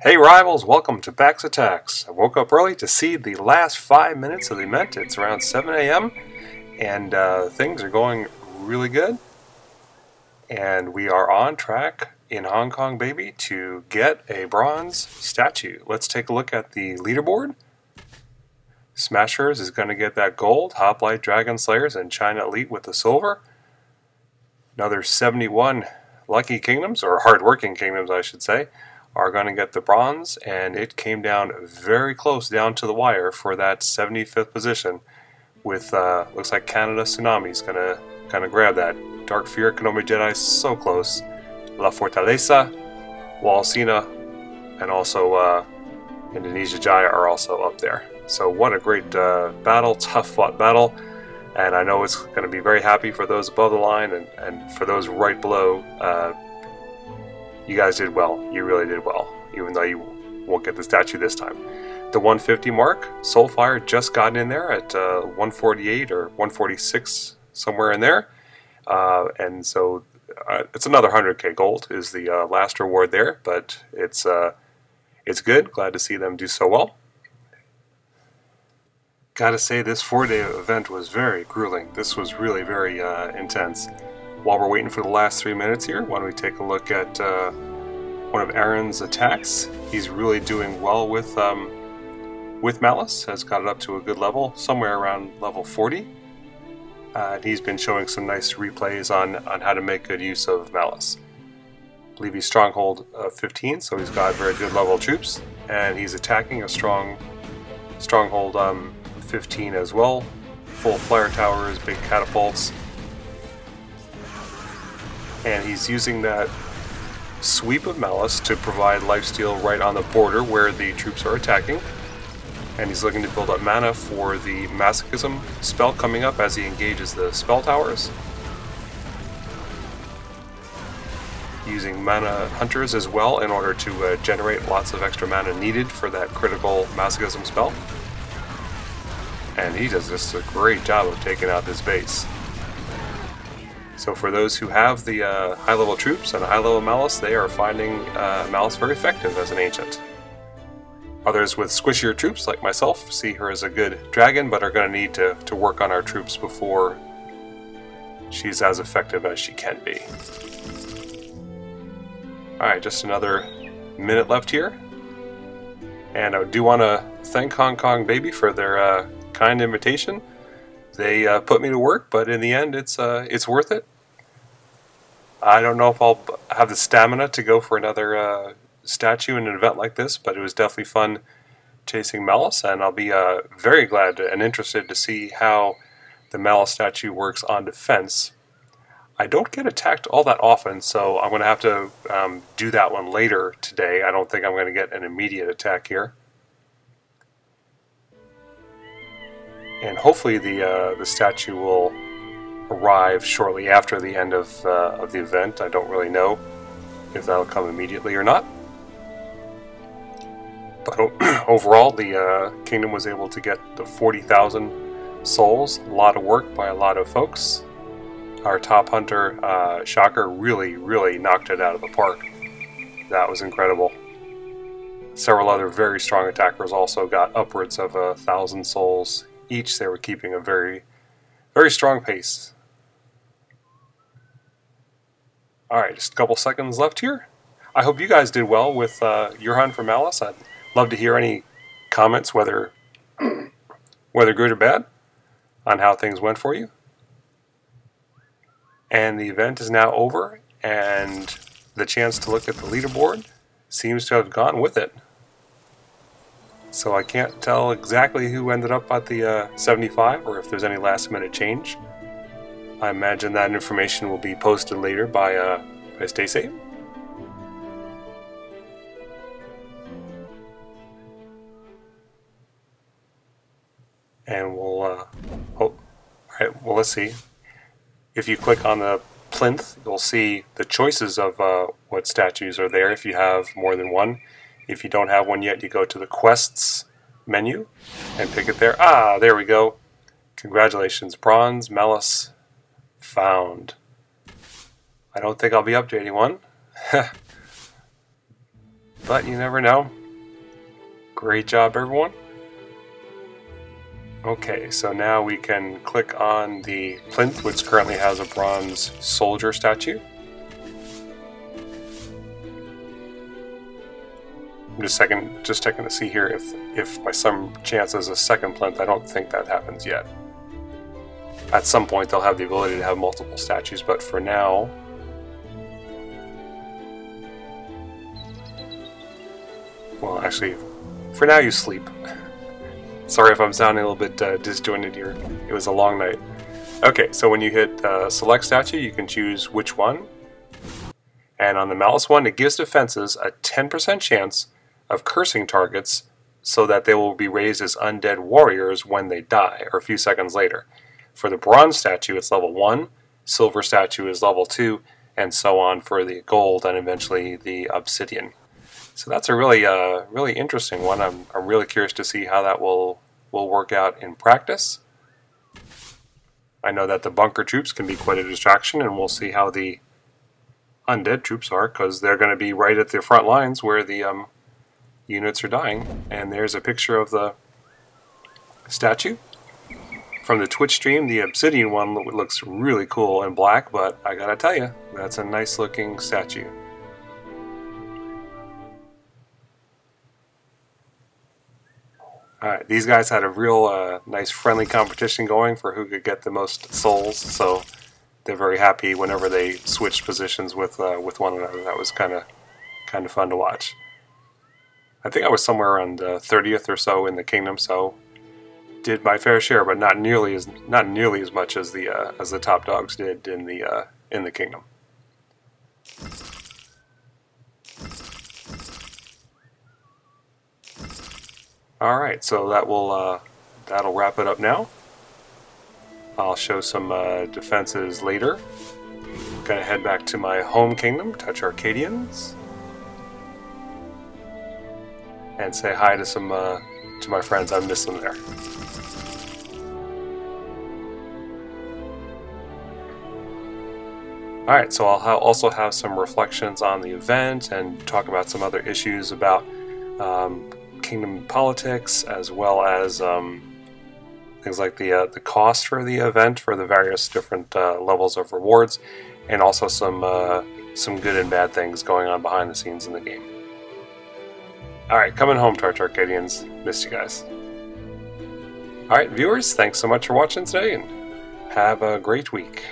Hey rivals, welcome to Bax Attacks. I woke up early to see the last 5 minutes of the event. It's around 7 a.m. and things are going really good. And we are on track in Hong Kong, baby, to get a bronze statue. Let's take a look at the leaderboard. Smashers is going to get that gold, Hoplite, Dragon Slayers, and China Elite with the silver. Another 71 lucky kingdoms, or hard-working kingdoms I should say, are going to get the bronze, and it came down very close down to the wire for that 75th position with, looks like Canada Tsunami's going to kind of grab that. Dark Fear, Konami Jedi, so close. La Fortaleza, Walsina, and also Indonesia Jaya are also up there. So what a great battle, tough fought battle, and I know it's going to be very happy for those above the line, and for those right below. You guys did well. You really did well, even though you won't get the statue this time. The 150 mark, Soulfire just got in there at 148 or 146, somewhere in there. And so it's another 100k gold is the last reward there, but it's good. Glad to see them do so well. Gotta say, this 4-day event was very grueling. This was really very intense. While we're waiting for the last 3 minutes here, why don't we take a look at one of Aaron's attacks. He's really doing well with Malice, has got it up to a good level, somewhere around level 40. And he's been showing some nice replays on how to make good use of Malice. I believe he's Stronghold 15, so he's got very good level troops, and he's attacking a Stronghold 15 as well. Full flare towers, big catapults. And he's using that sweep of Malice to provide lifesteal right on the border where the troops are attacking. And he's looking to build up mana for the Masochism spell coming up as he engages the spell towers. Using mana hunters as well in order to generate lots of extra mana needed for that critical Masochism spell. And he does just a great job of taking out this base. So for those who have the high-level troops and a high-level Malice, they are finding Malice very effective as an ancient. Others with squishier troops, like myself, see her as a good dragon, but are going to need to work on our troops before she's as effective as she can be. Alright, just another minute left here. And I do want to thank Hong Kong Baby for their kind invitation. They put me to work, but in the end, it's worth it. I don't know if I'll have the stamina to go for another statue in an event like this, but it was definitely fun chasing Malice, and I'll be very glad and interested to see how the Malice statue works on defense. I don't get attacked all that often, so I'm going to have to do that one later today. I don't think I'm going to get an immediate attack here. And hopefully the statue will arrive shortly after the end of the event. I don't really know if that'll come immediately or not. But overall, the kingdom was able to get the 40,000 souls. A lot of work by a lot of folks. Our top hunter, Shocker, really knocked it out of the park. That was incredible. Several other very strong attackers also got upwards of 1,000 souls each. They were keeping a very strong pace. Alright, just a couple seconds left here. I hope you guys did well with your hunt for Malice. I'd love to hear any comments, whether good or bad, on how things went for you. And the event is now over, and the chance to look at the leaderboard seems to have gone with it. So I can't tell exactly who ended up at the 75 or if there's any last minute change. I imagine that information will be posted later by Stacey. And we'll alright, well, let's see. If you click on the plinth, you'll see the choices of what statues are there if you have more than one. If you don't have one yet, you go to the quests menu and pick it there. Ah, there we go. Congratulations, Bronze Malice found. I don't think I'll be updating one. But you never know. Great job, everyone. Okay, so now we can click on the plinth, which currently has a bronze soldier statue. I'm just checking to see here if by some chance there's a second plinth. I don't think that happens yet. At some point they'll have the ability to have multiple statues, but for now... Well, actually, for now you sleep. Sorry if I'm sounding a little bit disjointed here. It was a long night. Okay, so when you hit select statue, you can choose which one. And on the Malice one, it gives defenses a 10% chance of cursing targets so that they will be raised as undead warriors when they die, or a few seconds later. For the bronze statue, it's level 1, silver statue is level 2, and so on for the gold and eventually the obsidian. So that's a really interesting one. I'm really curious to see how that will work out in practice. I know that the bunker troops can be quite a distraction, and we'll see how the undead troops are, because they're going to be right at the front lines where the units are dying. And there's a picture of the statue. From the Twitch stream, the obsidian one looks really cool in black, but I gotta tell you, that's a nice looking statue. Alright, these guys had a real nice friendly competition going for who could get the most souls, so they're very happy whenever they switched positions with one another. That was kind of fun to watch. I think I was somewhere around 30th or so in the kingdom, so did my fair share, but not nearly as much as the top dogs did in the kingdom. All right, so that'll wrap it up now. I'll show some defenses later. Gonna head back to my home kingdom, touch Arcadians, and say hi to some to my friends. I miss them there. Alright, so I'll also have some reflections on the event and talk about some other issues about kingdom politics, as well as things like the cost for the event for the various different levels of rewards, and also some good and bad things going on behind the scenes in the game. Alright, coming home, Arcadians. Missed you guys. Alright, viewers, thanks so much for watching today, and have a great week.